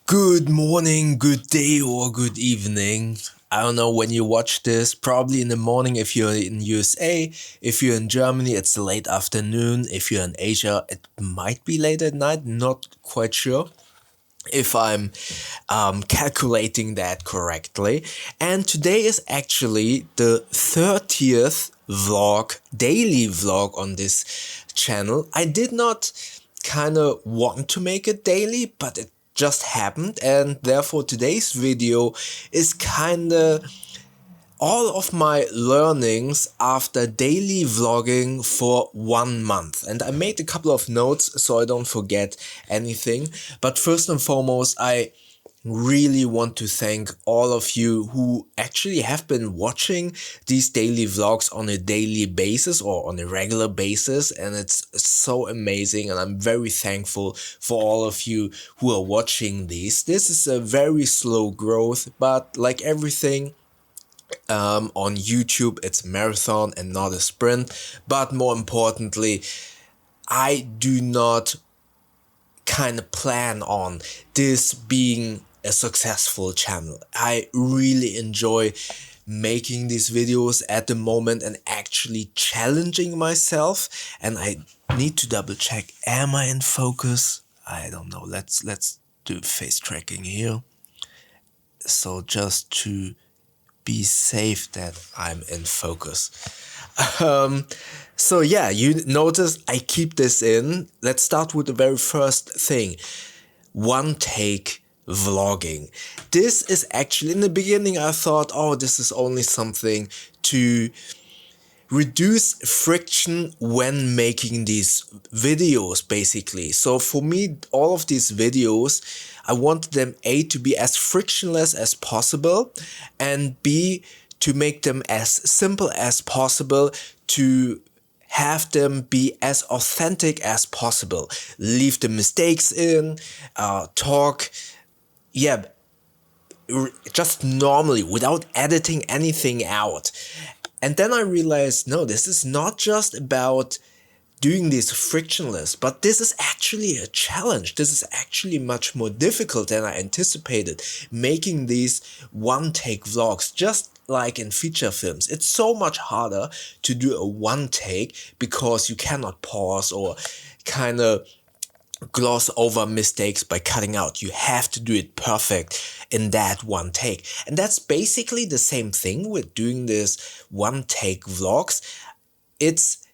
Good morning, good day, or good evening. I don't know when you watch this, probably in the morning if you're in USA. If you're in Germany, it's late afternoon. If you're in Asia, it might be late at night, not quite sure if I'm calculating that correctly. And today is actually the 30th vlog, daily vlog on this channel. I did not kind of want to make it daily, but it just happened, and therefore today's video is kind of all of my learnings after daily vlogging for 1 month. And I made a couple of notes so I don't forget anything. But first and foremost, I really want to thank all of you who actually have been watching these daily vlogs on a daily basis or on a regular basis, and it's so amazing, and I'm very thankful for all of you who are watching these. This is a very slow growth, but like everything, on YouTube, it's a marathon and not a sprint. But more importantly, I do not kind of plan on this being a successful channel. I really enjoy making these videos at the moment and actually challenging myself. And I need to double check, am I in focus? I don't know. Let's do face tracking here. So just to be safe that I'm in focus. So yeah, you notice I keep this in. Let's start with the very first thing. One take vlogging. This is actually, in the beginning I thought, oh, this is only something to reduce friction when making these videos, basically. So for me, all of these videos, I wanted them A, to be as frictionless as possible, and B, to make them as simple as possible, to have them be as authentic as possible. Leave the mistakes in, talk, yeah, just normally without editing anything out. And then I realized, no, this is not just about doing this frictionless, but this is actually a challenge. This is actually much more difficult than I anticipated. Making these one-take vlogs, just like in feature films, it's so much harder to do a one take because you cannot pause or kind of gloss over mistakes by cutting out. You have to do it perfect in that one take. And that's basically the same thing with doing this one take vlogs. It's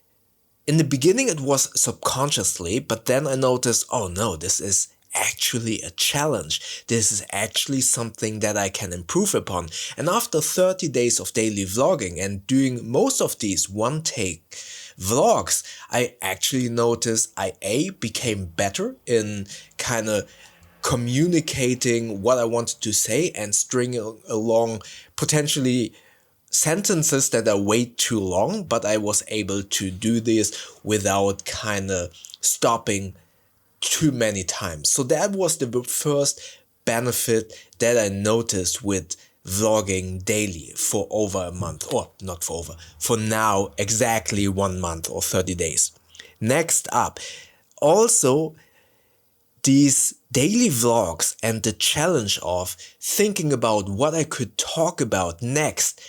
in the beginning it was subconsciously, but then I noticed, oh no, this is actually a challenge. This is actually something that I can improve upon. And after 30 days of daily vlogging and doing most of these one take vlogs, I actually noticed I became better in kind of communicating what I wanted to say and stringing along potentially sentences that are way too long, but I was able to do this without kind of stopping too many times. So that was the first benefit that I noticed with vlogging daily for over a month, or not for over, for now exactly 1 month or 30 days. Next up, also these daily vlogs and the challenge of thinking about what I could talk about next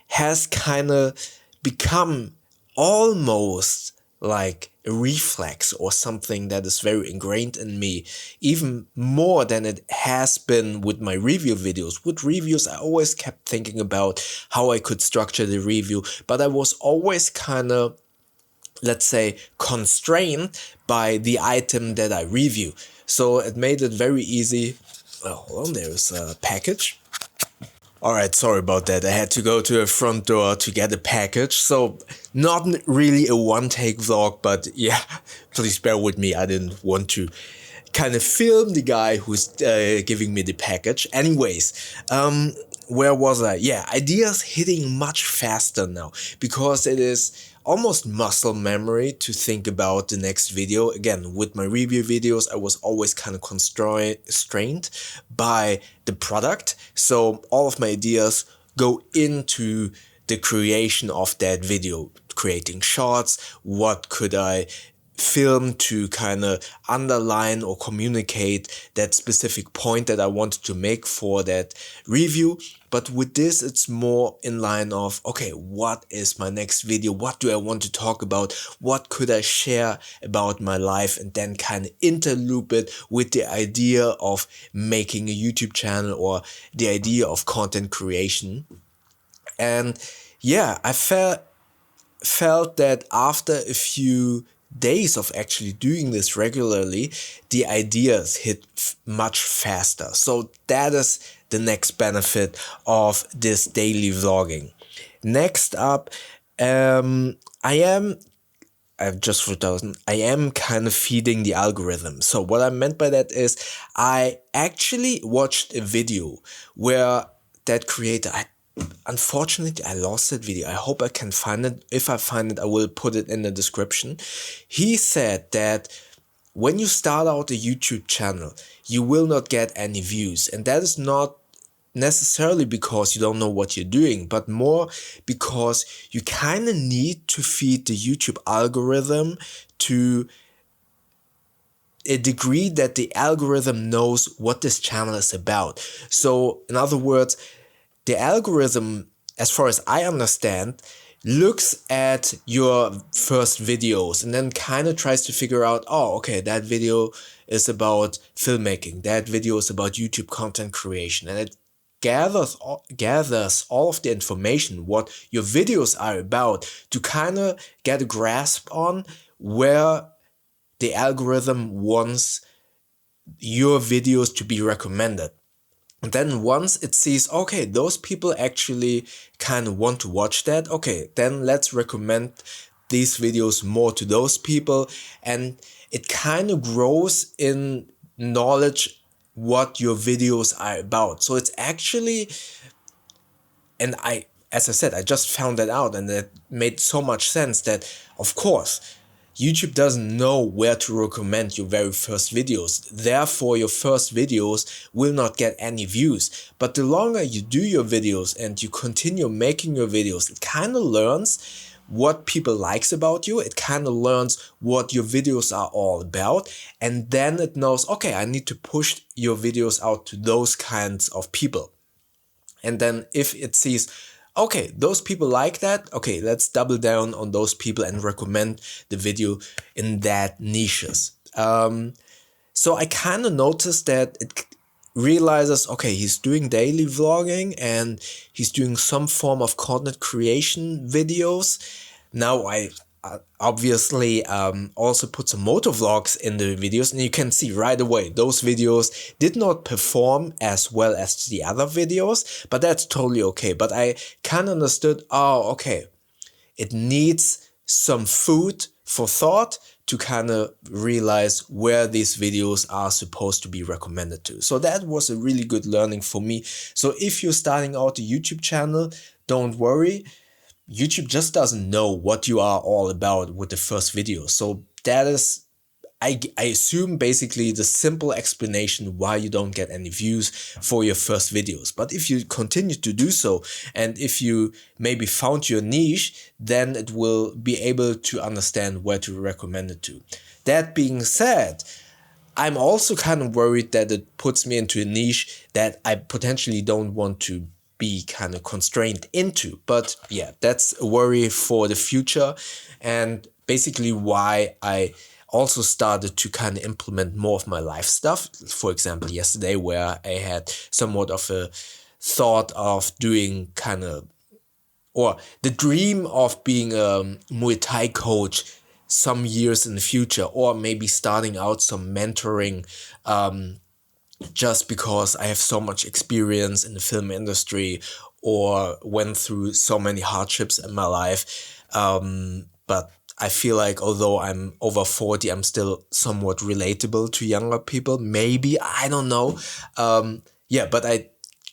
has kind of become almost like a reflex or something that is very ingrained in me, even more than it has been with my review videos. With reviews, I always kept thinking about how I could structure the review, but I was always kind of, let's say, constrained by the item that I review. So it made it very easy. Oh, hold on, there's a package. Alright, sorry about that. I had to go to a front door to get a package. So not really a one-take vlog, but yeah, please bear with me. I didn't want to kind of film the guy who's giving me the package. Anyways, where was I? Yeah, ideas hitting much faster now because it is almost muscle memory to think about the next video. Again, with my review videos, I was always kind of constrained by the product. So all of my ideas go into the creation of that video, creating shots. What could I film to kind of underline or communicate that specific point that I wanted to make for that review. But with this, it's more in line of, okay, what is my next video? What do I want to talk about? What could I share about my life? And then kind of interloop it with the idea of making a YouTube channel or the idea of content creation. And yeah, I felt that after a few days of actually doing this regularly, the ideas hit much faster. So that is the next benefit of this daily vlogging. Next up, I've just forgotten, I am kind of feeding the algorithm. So what I meant by that is I actually watched a video where that creator, unfortunately, I lost that video. I hope I can find it. If I find it, I will put it in the description. He said that when you start out a YouTube channel, you will not get any views. And that is not necessarily because you don't know what you're doing, but more because you kind of need to feed the YouTube algorithm to a degree that the algorithm knows what this channel is about. So in other words, the algorithm, as far as I understand, looks at your first videos and then kind of tries to figure out, oh, okay, that video is about filmmaking. That video is about YouTube content creation. And it gathers all of the information, what your videos are about, to kind of get a grasp on where the algorithm wants your videos to be recommended. And then once it sees, okay, those people actually kind of want to watch that, okay, then let's recommend these videos more to those people. And it kind of grows in knowledge what your videos are about. So it's actually, and as I said, I just found that out, and it made so much sense that, of course, YouTube doesn't know where to recommend your very first videos. Therefore, your first videos will not get any views. But the longer you do your videos and you continue making your videos, it kind of learns what people likes about you. It kind of learns what your videos are all about. And then it knows, okay, I need to push your videos out to those kinds of people. And then if it sees, okay, those people like that, okay, let's double down on those people and recommend the video in that niches. So I kind of noticed that it realizes, okay, he's doing daily vlogging and he's doing some form of content creation videos. Now I obviously also put some motor vlogs in the videos, and you can see right away those videos did not perform as well as the other videos, but that's totally okay. But I kind of understood, oh, okay, it needs some food for thought to kind of realize where these videos are supposed to be recommended to. So that was a really good learning for me. So if you're starting out a YouTube channel, don't worry. YouTube just doesn't know what you are all about with the first video. So that is, I assume, basically the simple explanation why you don't get any views for your first videos. But if you continue to do so, and if you maybe found your niche, then it will be able to understand where to recommend it to. That being said, I'm also kind of worried that it puts me into a niche that I potentially don't want to be kind of constrained into. But yeah, that's a worry for the future, and basically why I also started to kind of implement more of my life stuff. For example, yesterday, where I had somewhat of a thought of doing kind of, or the dream of being a Muay Thai coach some years in the future, or maybe starting out some mentoring, just because I have so much experience in the film industry or went through so many hardships in my life. But I feel like although I'm over 40, I'm still somewhat relatable to younger people. Maybe, I don't know. Yeah, but I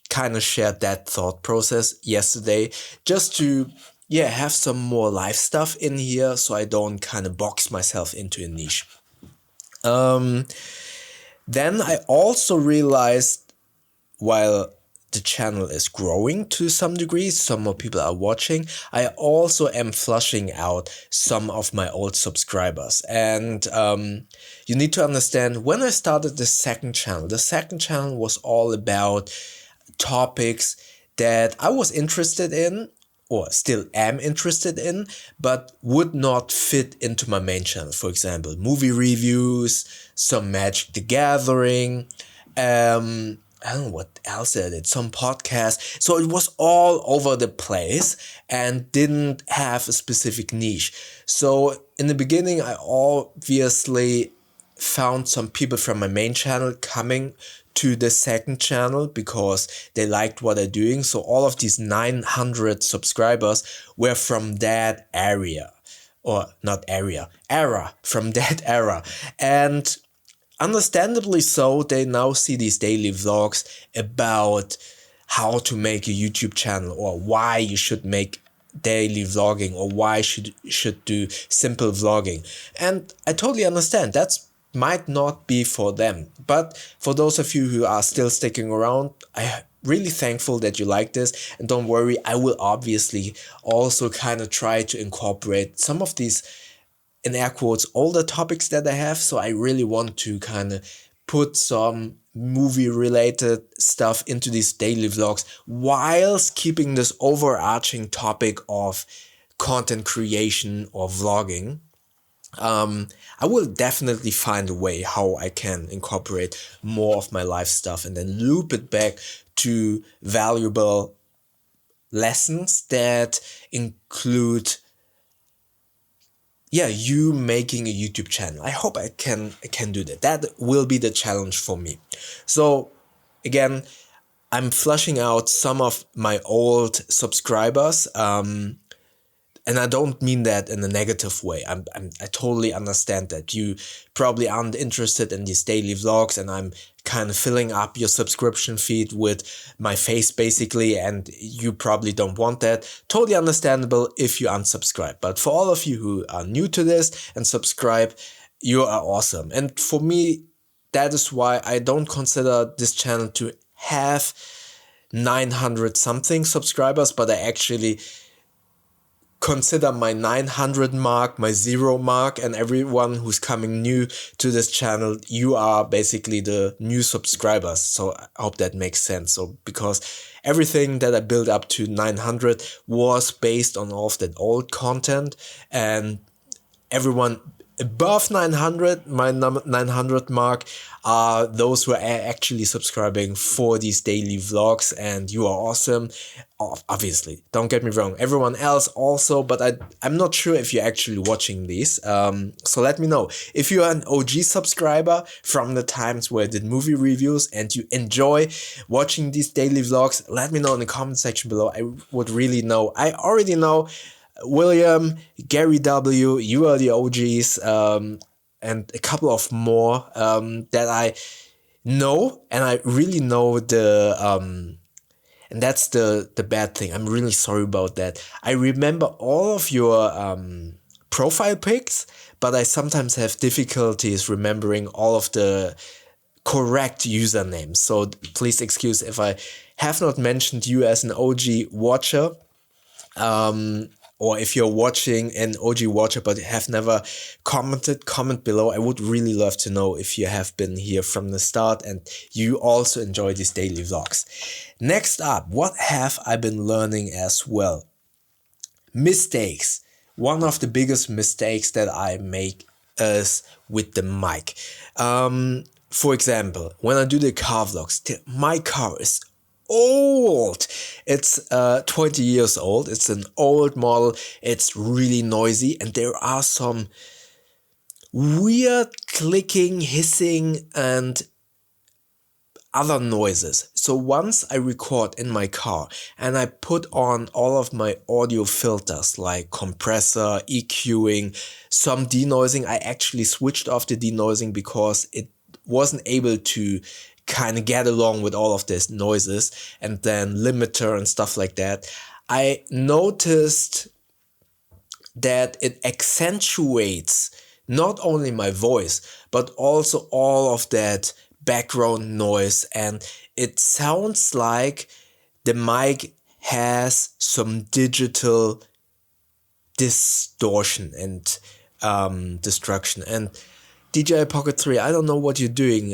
kind of shared that thought process yesterday just to, yeah, have some more life stuff in here so I don't kind of box myself into a niche. Then I also realized while the channel is growing to some degree, some more people are watching, I also am flushing out some of my old subscribers. And you need to understand, when I started the second channel was all about topics that I was interested in, or still am interested in, but would not fit into my main channel. For example, movie reviews, some Magic the Gathering, I don't know what else I did, some podcasts. So it was all over the place and didn't have a specific niche. So in the beginning, I obviously found some people from my main channel coming to the second channel because they liked what I'm doing. So all of these 900 subscribers were from that area, or not area, era, from that era. And understandably so, they now see these daily vlogs about how to make a YouTube channel, or why you should make daily vlogging, or why should do simple vlogging. And I totally understand that's might not be for them, but for those of you who are still sticking around, I really thankful that you like this. And don't worry, I will obviously also kind of try to incorporate some of these, in air quotes, older topics that I have. So I really want to kind of put some movie related stuff into these daily vlogs, whilst keeping this overarching topic of content creation or vlogging. I will definitely find a way how I can incorporate more of my life stuff and then loop it back to valuable lessons that include, you making a YouTube channel. I hope I can do that. That will be the challenge for me. So again, I'm flushing out some of my old subscribers. And I don't mean that in a negative way. I totally understand that you probably aren't interested in these daily vlogs, and I'm kind of filling up your subscription feed with my face basically, and you probably don't want that. Totally understandable if you unsubscribe. But for all of you who are new to this and subscribe, you are awesome. And for me, that is why I don't consider this channel to have 900 something subscribers, but I actually consider my 900 mark, my 0 mark, and everyone who's coming new to this channel, you are basically the new subscribers. So I hope that makes sense. So because everything that I built up to 900 was based on all of that old content, and everyone above 900, my 900 mark, are those who are actually subscribing for these daily vlogs, and you are awesome. Obviously, don't get me wrong, everyone else also, but I'm not sure if you're actually watching these. So let me know. If you are an OG subscriber from the times where I did movie reviews and you enjoy watching these daily vlogs, let me know in the comment section below. I would really know. I already know William, Gary W., you are the OGs, and a couple of more that I know, and I really know and that's the bad thing. I'm really sorry about that. I remember all of your profile pics, but I sometimes have difficulties remembering all of the correct usernames. So please excuse if I have not mentioned you as an OG watcher. Or if you're watching an OG watcher but have never commented, comment below. I would really love to know if you have been here from the start and you also enjoy these daily vlogs. Next up, what have I been learning as well? Mistakes. One of the biggest mistakes that I make is with the mic. For example, when I do the car vlogs, my car is old. It's 20 years old. It's an old model. It's really noisy, and there are some weird clicking, hissing, and other noises. So once I record in my car and I put on all of my audio filters like compressor, EQing, some denoising, I actually switched off the denoising because it wasn't able to kind of get along with all of these noises, and then limiter and stuff like that. I noticed that it accentuates not only my voice, but also all of that background noise, and it sounds like the mic has some digital distortion and destruction. And DJI Pocket 3, I don't know what you're doing.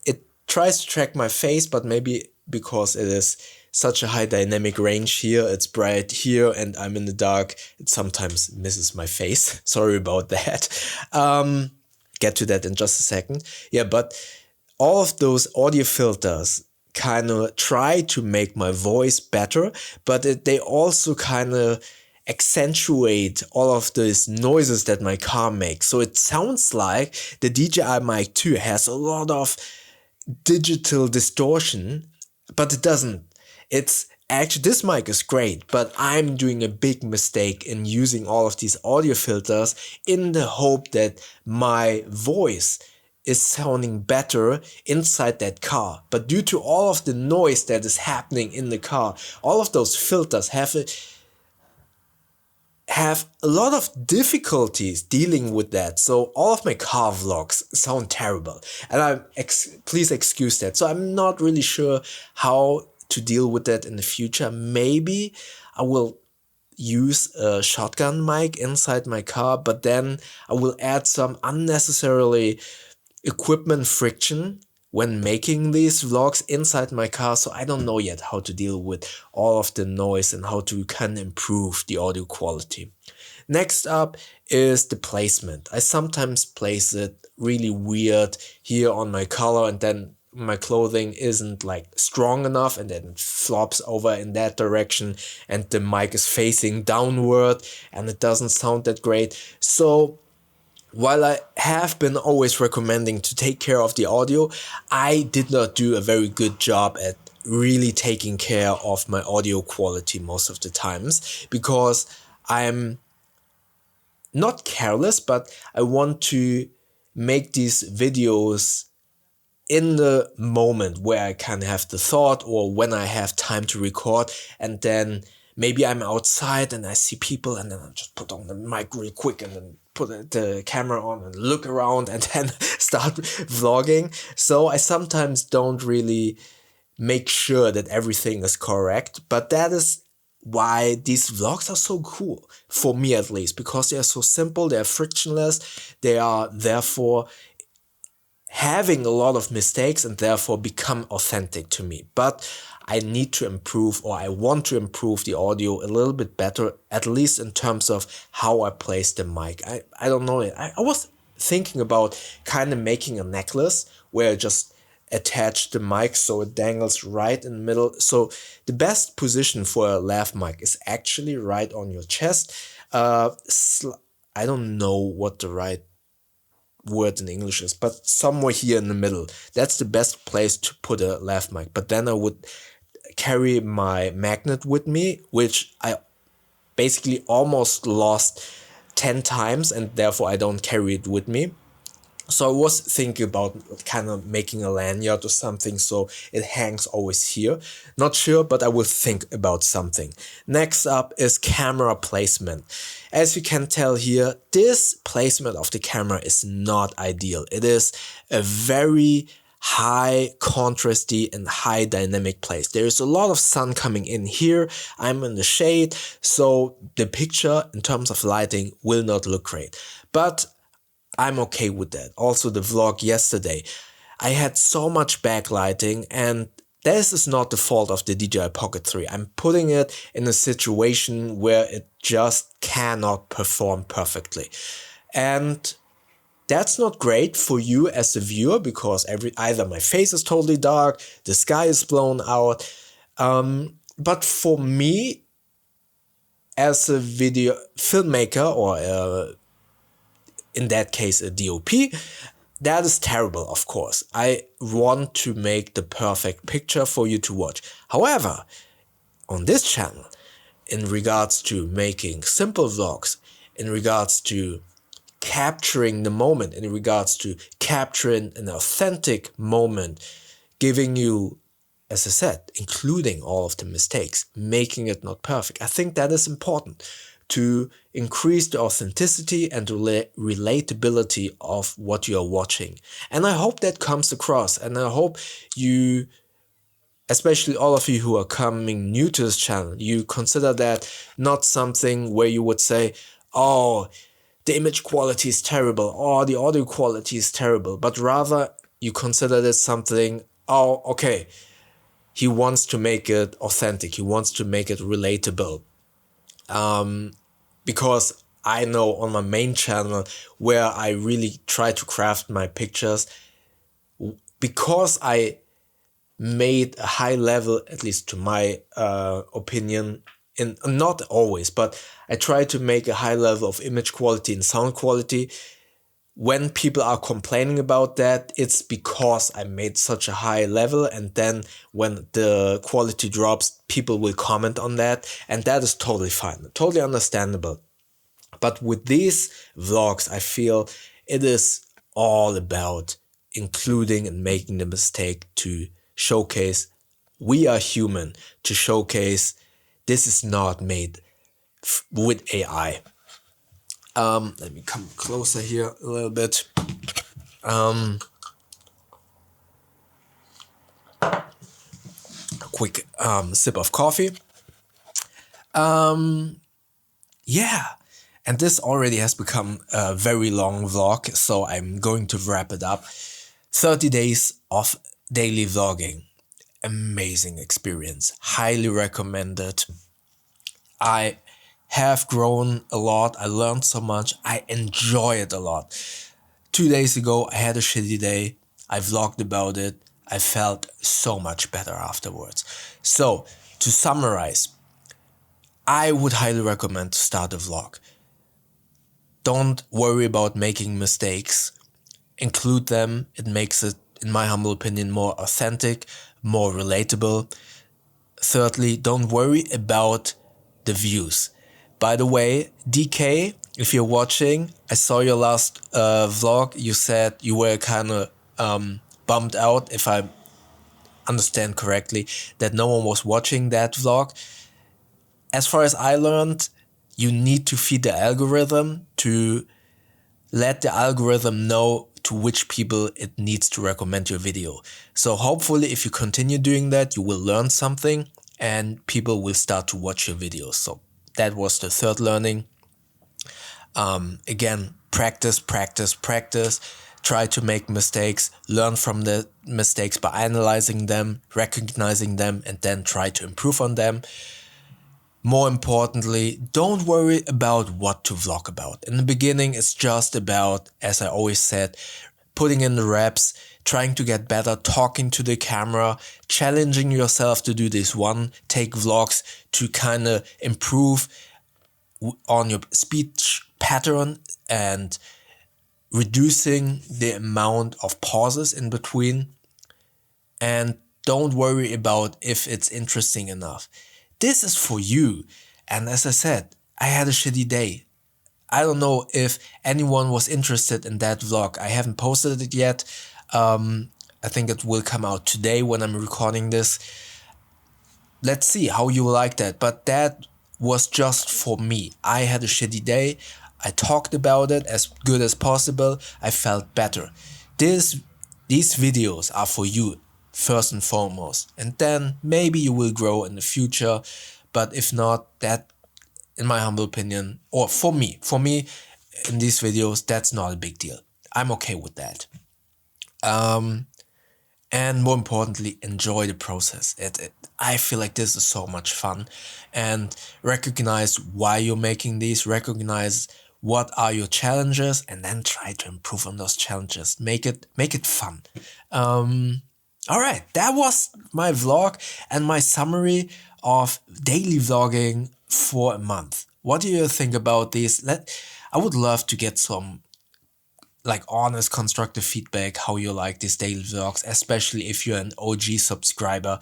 It tries to track my face, but maybe because it is such a high dynamic range here, it's bright here and I'm in the dark, it sometimes misses my face. Sorry about that. Get to that in just a second. Yeah, but all of those audio filters kind of try to make my voice better, but they also kind of accentuate all of these noises that my car makes. So it sounds like the DJI Mic 2 has a lot of digital distortion, but it doesn't. It's actually, this mic is great, but I'm doing a big mistake in using all of these audio filters in the hope that my voice is sounding better inside that car. But due to all of the noise that is happening in the car, all of those filters have a lot of difficulties dealing with that. So all of my car vlogs sound terrible, and please excuse that. So I'm not really sure how to deal with that in the future. Maybe I will use a shotgun mic inside my car, but then I will add some unnecessarily equipment friction when making these vlogs inside my car. So I don't know yet how to deal with all of the noise and how to kind of improve the audio quality. Next up is the placement. I sometimes place it really weird here on my collar, and then my clothing isn't like strong enough, and then it flops over in that direction and the mic is facing downward and it doesn't sound that great. So while I have been always recommending to take care of the audio, I did not do a very good job at really taking care of my audio quality most of the times, because I'm not careless, but I want to make these videos in the moment where I can have the thought, or when I have time to record, and then maybe I'm outside and I see people, and then I just put on the mic real quick and then put the camera on and look around and then start vlogging. So I sometimes don't really make sure that everything is correct, but that is why these vlogs are so cool, for me at least, because they are so simple, they are frictionless, they are therefore having a lot of mistakes and therefore become authentic to me. But I need to improve, or I want to improve the audio a little bit better, at least in terms of how I place the mic. I don't know. I was thinking about kind of making a necklace where I just attach the mic so it dangles right in the middle. So the best position for a lav mic is actually right on your chest. I don't know what the right word in English is, but somewhere here in the middle. That's the best place to put a lav mic. But then I would carry my magnet with me, which I basically almost lost 10 times, and therefore I don't carry it with me. So I was thinking about kind of making a lanyard or something so it hangs always here. Not sure, but I will think about something. Next up is camera placement. As you can tell here, this placement of the camera is not ideal. It is a very high contrasty and high dynamic place. There is a lot of sun coming in here. I'm in the shade, so the picture in terms of lighting will not look great. But I'm okay with that. Also the vlog yesterday, I had so much backlighting, and this is not the fault of the DJI Pocket 3. I'm putting it in a situation where it just cannot perform perfectly. And that's not great for you as a viewer, because either my face is totally dark, the sky is blown out. But for me, as a video filmmaker, or in that case a DOP, that is terrible, of course. I want to make the perfect picture for you to watch. However, on this channel, in regards to making simple vlogs, in regards to capturing the moment, in regards to capturing an authentic moment, giving you, as I said, including all of the mistakes, making it not perfect, I think that is important to increase the authenticity and the relatability of what you are watching. And I hope that comes across, and I hope you especially all of you who are coming new to this channel, you consider that not something where you would say, oh, the image quality is terrible or the audio quality is terrible, but rather you consider this something, oh, okay, he wants to make it authentic, he wants to make it relatable. Because I know on my main channel where I really try to craft my pictures, because I made a high level, at least to my opinion, in not always, but I try to make a high level of image quality and sound quality. When people are complaining about that, it's because I made such a high level, and then when the quality drops, people will comment on that, and that is totally fine, totally understandable. But with these vlogs, I feel it is all about including and making the mistake to showcase we are human, to showcase this is not made with AI. Let me come closer here a little bit. A quick sip of coffee. Yeah, and this already has become a very long vlog, so I'm going to wrap it up. 30 days of daily vlogging. Amazing experience. Highly recommended. I have grown a lot. I learned so much. I enjoy it a lot. 2 days ago, I had a shitty day. I vlogged about it. I felt so much better afterwards. So, to summarize, I would highly recommend to start a vlog. Don't worry about making mistakes. Include them. It makes it, in my humble opinion, more authentic, more relatable. Thirdly, don't worry about the views. By the way, DK, if you're watching, I saw your last vlog. You said you were kind of bummed out, if I understand correctly, that no one was watching that vlog. As far as I learned, you need to feed the algorithm to let the algorithm know to which people it needs to recommend your video. So hopefully if you continue doing that, you will learn something and people will start to watch your videos. So that was the third learning. Again, practice, practice, practice. Try to make mistakes, learn from the mistakes by analyzing them, recognizing them, and then try to improve on them. More importantly, don't worry about what to vlog about. In the beginning, it's just about, as I always said, putting in the reps, trying to get better, talking to the camera, challenging yourself to do this one-take vlogs to kind of improve on your speech pattern and reducing the amount of pauses in between. And don't worry about if it's interesting enough. This is for you. And as I said, I had a shitty day. I don't know if anyone was interested in that vlog. I haven't posted it yet. I think it will come out today when I'm recording this. Let's see how you like that. But that was just for me. I had a shitty day. I talked about it as good as possible. I felt better. These videos are for you first and foremost. And then maybe you will grow in the future. But if not, that, in my humble opinion, or for me in these videos, that's not a big deal. I'm okay with that. And more importantly, enjoy the process. I feel like this is so much fun, and recognize why you're making these, recognize what are your challenges, and then try to improve on those challenges. Make it fun. All right, that was my vlog and my summary of daily vlogging for a month. What do you think about this? I would love to get some honest, constructive feedback, how you like these daily vlogs, especially if you're an OG subscriber,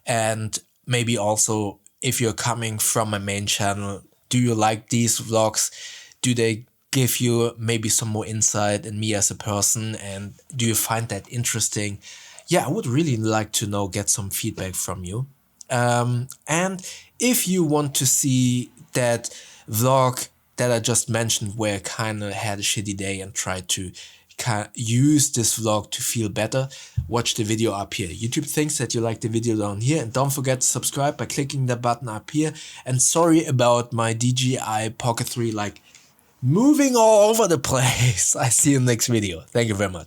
and maybe also if you're coming from my main channel. Do you like these vlogs? Do they give you maybe some more insight in me as a person, and do you find that interesting? Yeah, I would really like to know, get some feedback from you. And if you want to see that vlog that I just mentioned, where I kind of had a shitty day and tried to can use this vlog to feel better, watch the video up here. YouTube thinks that you like the video down here, and don't forget to subscribe by clicking the button up here. And sorry about my DJI Pocket 3 like moving all over the place. I see you in the next video. Thank you very much.